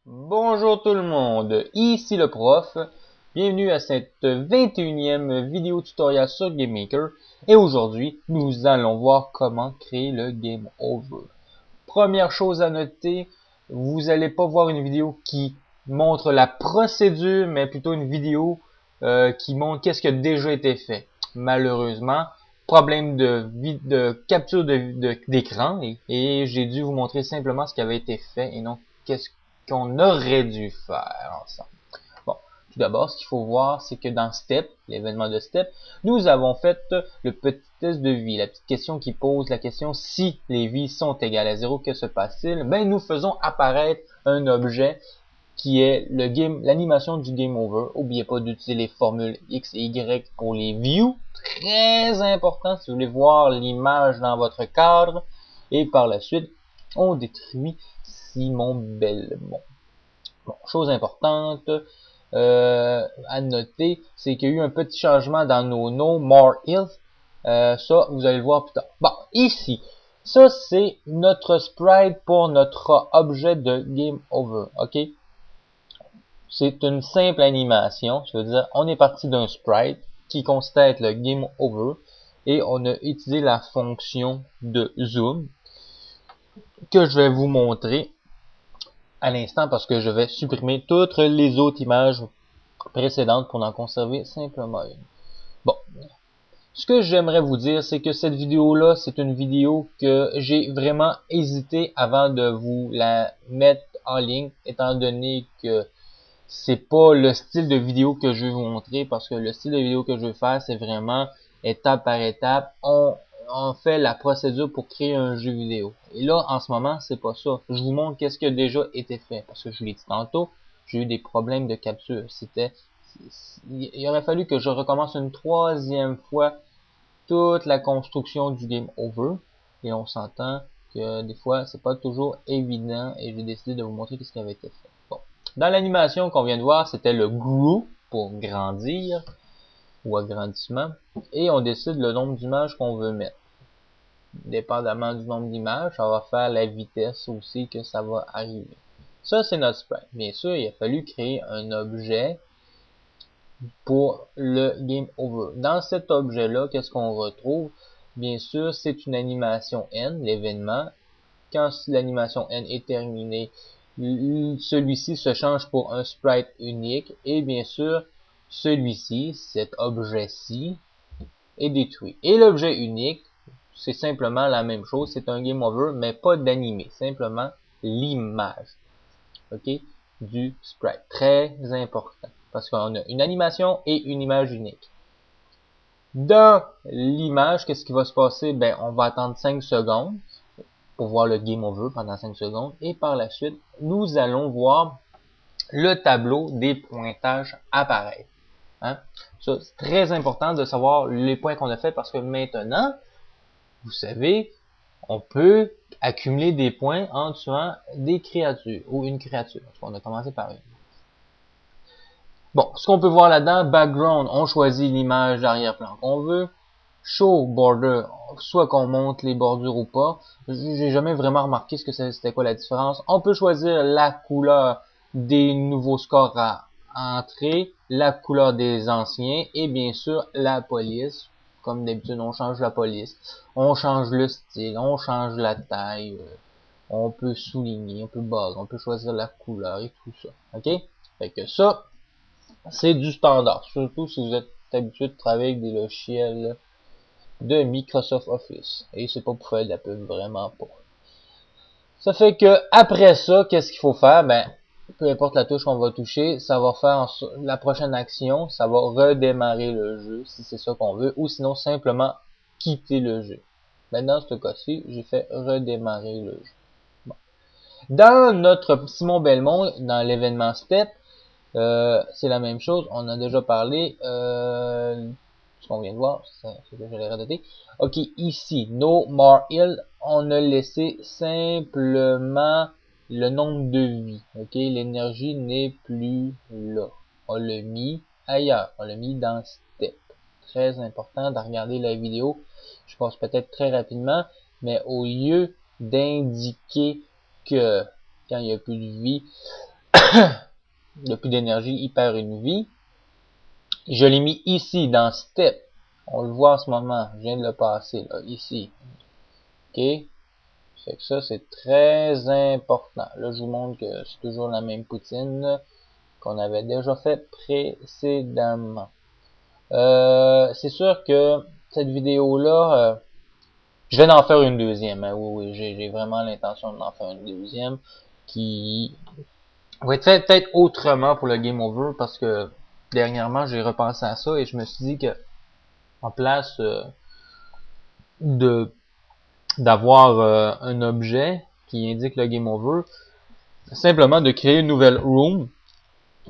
Bonjour tout le monde, ici le prof. Bienvenue à cette 21e vidéo tutoriel sur GameMaker. Et aujourd'hui, nous allons voir comment créer le Game Over. Première chose à noter, vous n'allez pas voir une vidéo qui montre la procédure, mais plutôt une vidéo qui montre qu'est-ce qui a déjà été fait. Malheureusement, problème de capture d'écran et j'ai dû vous montrer simplement ce qui avait été fait et non qu'est-ce qu'on aurait dû faire ensemble. Bon, tout d'abord, ce qu'il faut voir, c'est que dans Step, l'événement de Step, nous avons fait le petit test de vie, la petite question qui pose la question si les vies sont égales à 0, que se passe-t-il? Ben, nous faisons apparaître un objet qui est l'animation du Game Over. N'oubliez pas d'utiliser les formules X et Y pour les views. Très important si vous voulez voir l'image dans votre cadre. Et par la suite, on détruit Simon Belmont. Bon, chose importante à noter, c'est qu'il y a eu un petit changement dans nos No More Health. Ça, vous allez le voir plus tard. Bon, ici, ça c'est notre sprite pour notre objet de Game Over. OK? C'est une simple animation. Ça veut dire, on est parti d'un sprite qui consiste à être le Game Over et on a utilisé la fonction de zoom que je vais vous montrer à l'instant parce que je vais supprimer toutes les autres images précédentes pour en conserver simplement une. Bon, ce que j'aimerais vous dire, c'est que cette vidéo-là, c'est une vidéo que j'ai vraiment hésité avant de vous la mettre en ligne, étant donné que c'est pas le style de vidéo que je vais vous montrer, parce que le style de vidéo que je veux faire, c'est vraiment étape par étape. On fait la procédure pour créer un jeu vidéo. Et là, en ce moment, c'est pas ça. Je vous montre qu'est-ce qui a déjà été fait. Parce que je vous l'ai dit tantôt, j'ai eu des problèmes de capture. Il aurait fallu que je recommence une troisième fois toute la construction du Game Over. Et on s'entend que des fois, c'est pas toujours évident. Et j'ai décidé de vous montrer ce qui avait été fait. Bon. Dans l'animation qu'on vient de voir, c'était le grow pour grandir ou agrandissement. Et on décide le nombre d'images qu'on veut mettre. Dépendamment du nombre d'images, ça va faire la vitesse aussi que ça va arriver. Ça, c'est notre sprite. Bien sûr, il a fallu créer un objet pour le Game Over. Dans cet objet-là, qu'est-ce qu'on retrouve? Bien sûr, c'est une animation N, l'événement. Quand l'animation N est terminée, celui-ci se change pour un sprite unique. Et bien sûr, celui-ci, cet objet-ci, est détruit. Et l'objet unique, c'est simplement la même chose. C'est un Game Over, mais pas d'animé. Simplement l'image. OK? Du sprite. Très important. Parce qu'on a une animation et une image unique. Dans l'image, qu'est-ce qui va se passer? Ben, on va attendre 5 secondes pour voir le Game Over pendant 5 secondes. Et par la suite, nous allons voir le tableau des pointages apparaître. Hein? Ça, c'est très important de savoir les points qu'on a fait parce que maintenant, vous savez, on peut accumuler des points en tuant des créatures ou une créature. On a commencé par une. Bon, ce qu'on peut voir là-dedans, background, on choisit l'image d'arrière-plan qu'on veut. Show border, soit qu'on monte les bordures ou pas. J'ai jamais vraiment remarqué c'était quoi la différence. On peut choisir la couleur des nouveaux scores à entrer, la couleur des anciens et bien sûr la police. Comme d'habitude, on change la police, on change le style, on change la taille, on peut souligner, on peut barrer, on peut choisir la couleur et tout ça. OK? Fait que ça, c'est du standard, surtout si vous êtes habitué de travailler avec des logiciels de Microsoft Office. Et c'est pas pour faire de la pub, vraiment pas. Ça fait que après ça, qu'est-ce qu'il faut faire? Ben, peu importe la touche qu'on va toucher, ça va faire la prochaine action, ça va redémarrer le jeu si c'est ça qu'on veut, ou sinon simplement quitter le jeu. Ben, dans ce cas-ci, j'ai fait redémarrer le jeu. Bon. Dans notre Simon Belmont, dans l'événement Step, c'est la même chose, on a déjà parlé, ce qu'on vient de voir, c'est ce que je l'ai renoté. Ok, ici, No More Hill, on a laissé simplement le nombre de vies. Ok, l'énergie n'est plus là. On l'a mis ailleurs, on l'a mis dans Step. Très important de regarder la vidéo. Je passe peut-être très rapidement, mais au lieu d'indiquer que quand il n'y a plus de vie, Il n'y a plus d'énergie, il perd une vie. Je l'ai mis ici, dans Step. On le voit en ce moment. Je viens de le passer, là, ici. OK? Fait que ça, c'est très important. Là, je vous montre que c'est toujours la même poutine qu'on avait déjà fait précédemment. C'est sûr que cette vidéo-là, je vais en faire une deuxième. Hein. Oui, j'ai vraiment l'intention d'en faire une deuxième qui va être faite peut-être autrement pour le Game Over parce que dernièrement, j'ai repensé à ça et je me suis dit que en place de d'avoir un objet qui indique le Game Over, simplement de créer une nouvelle room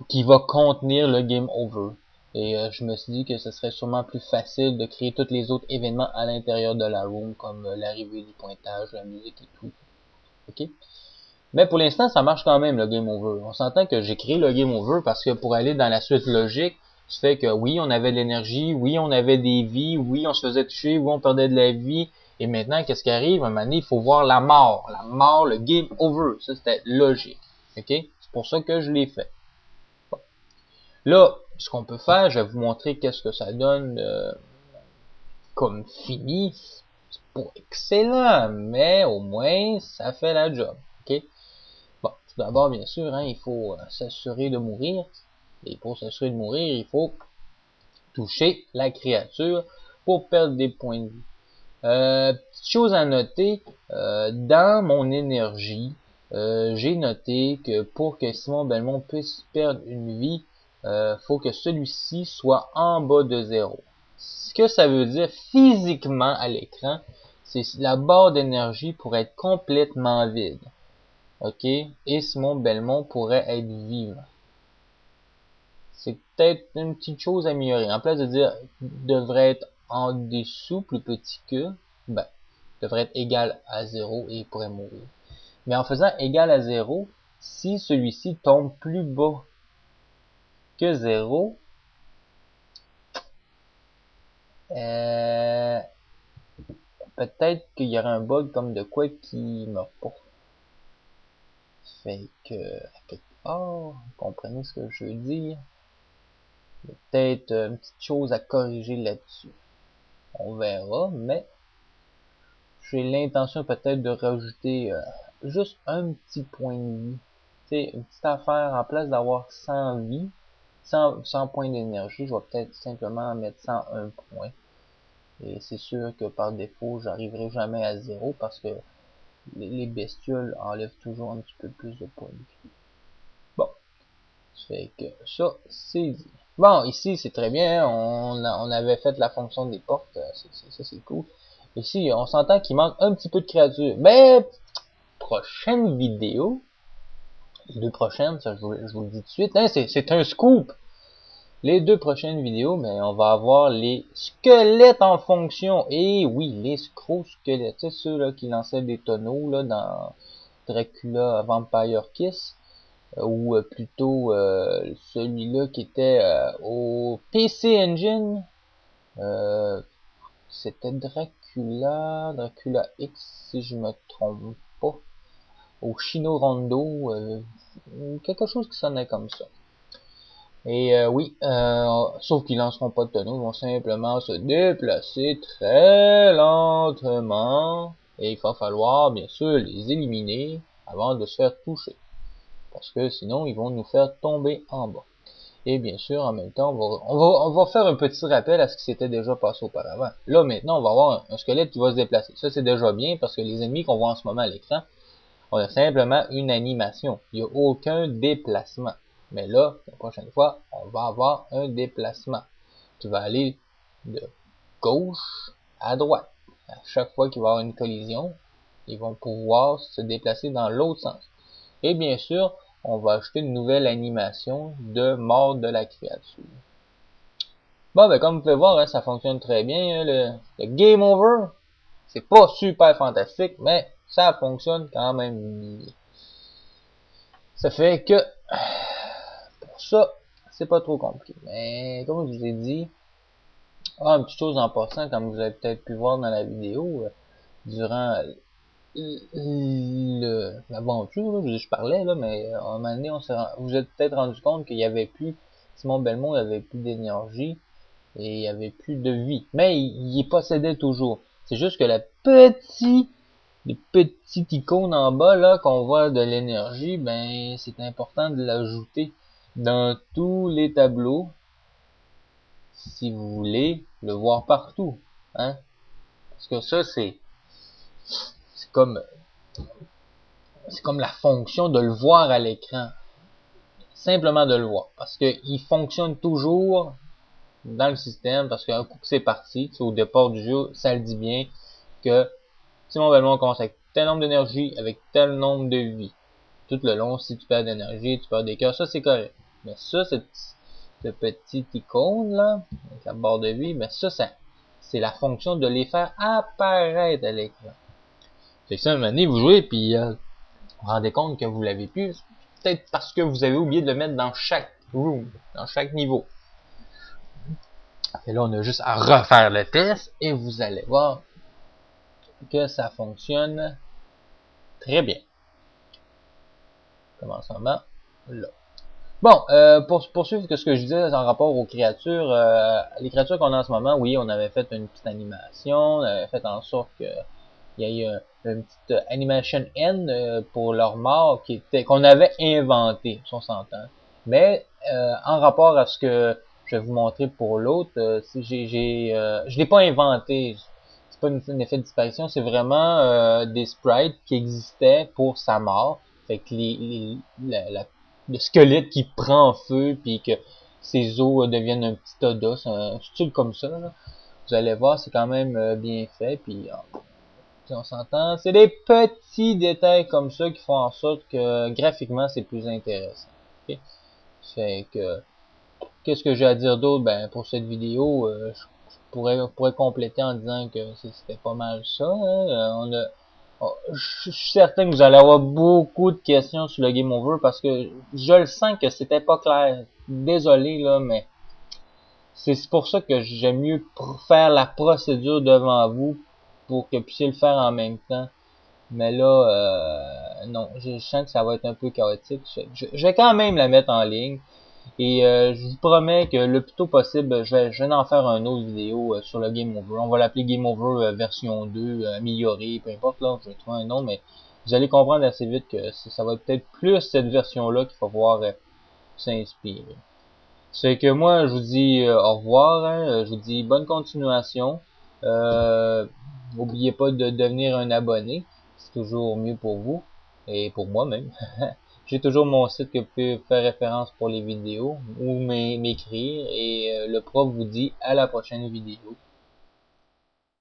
qui va contenir le Game Over. Et je me suis dit que ce serait sûrement plus facile de créer tous les autres événements à l'intérieur de la room, comme l'arrivée du pointage, la musique et tout. Ok? Mais pour l'instant, ça marche quand même, le Game Over. On s'entend que j'ai créé le Game Over parce que pour aller dans la suite logique, ça fait que oui, on avait de l'énergie, oui, on avait des vies, oui, on se faisait toucher, oui, on perdait de la vie. Et maintenant, qu'est-ce qui arrive? À un moment donné, il faut voir la mort. La mort, le Game Over. Ça, c'était logique. Ok? C'est pour ça que je l'ai fait. Bon. Là, ce qu'on peut faire, je vais vous montrer qu'est-ce que ça donne comme fini. C'est pas excellent, mais au moins, ça fait la job. Ok? Bon, tout d'abord, bien sûr, hein, il faut s'assurer de mourir. Et pour s'assurer de mourir, il faut toucher la créature pour perdre des points de vie. Petite chose à noter, dans mon énergie, j'ai noté que pour que Simon Belmont puisse perdre une vie, faut que celui-ci soit en bas de 0. Ce que ça veut dire physiquement à l'écran, c'est la barre d'énergie pourrait être complètement vide. OK? Et Simon Belmont pourrait être vivant. C'est peut-être une petite chose à améliorer. En place de dire devrait être en dessous, plus petit que, ben, devrait être égal à 0 et il pourrait mourir. Mais en faisant égal à 0, si celui-ci tombe plus bas que 0, peut-être qu'il y aura un bug comme de quoi qui meurt pas. Fait que, à quelque part, vous comprenez ce que je veux dire? Il y a peut-être une petite chose à corriger là-dessus. On verra, mais j'ai l'intention peut-être de rajouter juste un petit point de vie. Tu sais, une petite affaire, en place d'avoir 100 vies, 100 points d'énergie, je vais peut-être simplement mettre 101 points. Et c'est sûr que par défaut, j'arriverai jamais à 0 parce que les bestioles enlèvent toujours un petit peu plus de points de vie. Bon, ça fait que ça, c'est dit. Bon, ici, c'est très bien, on avait fait la fonction des portes, ça c'est cool. Ici, on s'entend qu'il manque un petit peu de créatures. Mais, prochaine vidéo, les deux prochaines, ça je vous le dis tout de suite, hein, c'est un scoop. Les deux prochaines vidéos, mais on va avoir les squelettes en fonction. Et oui, les scro-squelettes, c'est ceux-là qui lançaient des tonneaux là dans Dracula Vampire Kiss. Ou plutôt celui-là qui était au PC Engine. C'était Dracula X si je me trompe pas. Au Chino Rondo, quelque chose qui sonnait comme ça. Et oui, sauf qu'ils lanceront pas de tonneaux, ils vont simplement se déplacer très lentement. Et il va falloir bien sûr les éliminer avant de se faire toucher. Parce que sinon ils vont nous faire tomber en bas. Et bien sûr, en même temps, on va faire un petit rappel à ce qui s'était déjà passé auparavant. Là, maintenant, on va avoir un squelette qui va se déplacer. Ça, c'est déjà bien parce que les ennemis qu'on voit en ce moment à l'écran, on a simplement une animation. Il n'y a aucun déplacement. Mais là, la prochaine fois, on va avoir un déplacement. Tu vas aller de gauche à droite. À chaque fois qu'il va y avoir une collision, ils vont pouvoir se déplacer dans l'autre sens. Et bien sûr, on va ajouter une nouvelle animation de mort de la créature. Bon, ben comme vous pouvez voir, hein, ça fonctionne très bien. Hein, le Game Over, c'est pas super fantastique, mais ça fonctionne quand même bien. Ça fait que, pour ça, c'est pas trop compliqué. Mais comme je vous ai dit, une petite chose en passant, comme vous avez peut-être pu voir dans la vidéo, durant l'aventure, là, je parlais, là, mais à un moment donné, vous êtes peut-être rendu compte qu'il y avait plus, Simon Belmont, il avait plus d'énergie et il y avait plus de vie. Mais il y possédait toujours. C'est juste que les petites icônes en bas, là, qu'on voit de l'énergie, ben, c'est important de l'ajouter dans tous les tableaux si vous voulez le voir partout, hein. Parce que ça, c'est comme, c'est comme la fonction de le voir à l'écran. Simplement de le voir. Parce que il fonctionne toujours dans le système, parce qu'un coup que c'est parti, au départ du jeu, ça le dit bien que Simon Belmont commence avec tel nombre d'énergie, avec tel nombre de vie. Tout le long, si tu perds d'énergie, tu perds des cœurs, ça c'est correct. Mais ça, cette petite icône là, avec la barre de vie, mais ça c'est la fonction de les faire apparaître à l'écran. Fait que ça, un moment donné, vous jouez, puis vous vous rendez compte que vous l'avez plus, peut-être parce que vous avez oublié de le mettre dans chaque room, dans chaque niveau. Et là, on a juste à refaire le test, et vous allez voir que ça fonctionne très bien. Commençons là. Bon, pour poursuivre ce que je disais en rapport aux créatures, les créatures qu'on a en ce moment, oui, on avait fait une petite animation, on avait fait en sorte que il y a eu une petite animation N pour leur mort qu'on avait inventé, si on s'entend. Mais en rapport à ce que je vais vous montrer pour l'autre, je l'ai pas inventé. C'est pas un effet de disparition, c'est vraiment des sprites qui existaient pour sa mort. Fait que le squelette qui prend feu puis que ses os deviennent un petit tas d'os, un style comme ça, là. Vous allez voir, c'est quand même bien fait, puis on s'entend. C'est des petits détails comme ça qui font en sorte que graphiquement c'est plus intéressant. Okay? Fait que qu'est-ce que j'ai à dire d'autre? Ben pour cette vidéo, pourrais compléter en disant que c'était pas mal ça. Hein? Je suis certain que vous allez avoir beaucoup de questions sur le Game Over parce que je le sens que c'était pas clair. Désolé là, mais c'est pour ça que j'aime mieux faire la procédure devant vous pour que vous puissiez le faire en même temps. Mais là, non, je sens que ça va être un peu chaotique. Je vais quand même la mettre en ligne. Et je vous promets que le plus tôt possible, je vais en faire un autre vidéo sur le Game Over. On va l'appeler Game Over version 2, améliorée, peu importe, là, je vais trouver un nom, mais vous allez comprendre assez vite que ça va être peut-être plus cette version-là qu'il faut voir s'inspirer. C'est que moi, je vous dis au revoir, hein, je vous dis bonne continuation. N'oubliez pas de devenir un abonné, c'est toujours mieux pour vous et pour moi même. J'ai toujours mon site que vous pouvez faire référence pour les vidéos ou m'écrire et le prof vous dit à la prochaine vidéo.